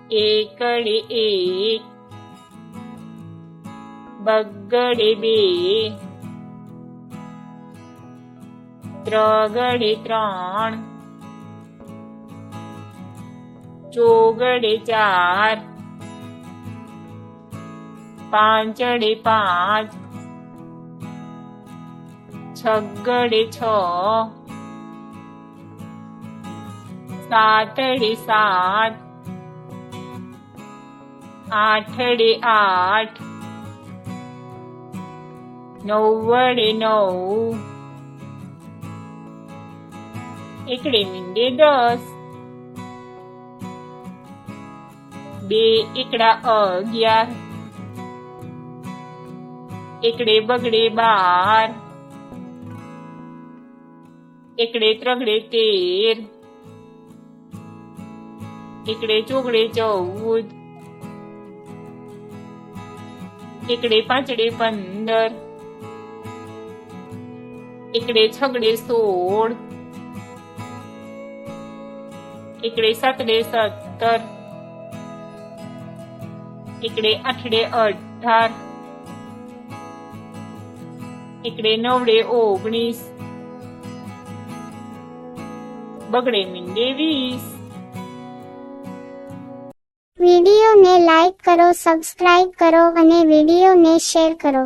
એકડે એક, બગડે બે, ત્રગડે ત્રણ, ચોગડે ચાર, પાંચડે પાંચ, છગડે છ, સાતડે સાત, આઠડે આઠ, નવ્વડે નવ, એકડે મીંડે 10, બે એકડા 11, એકડે બગડે 12, એકડે ત્રગડે 13, એકડે ચોગડે 14, એકડે પાંચડે 15, એકડે છગડે 16, એકડે સાતડે 17, એકડે આઠડે 18, એકડે નવડે 19, બગડે મીંડે 20। વિડીયોને લાઈક કરો, સબસ્ક્રાઇબ કરો અને વિડીયોને શેર કરો।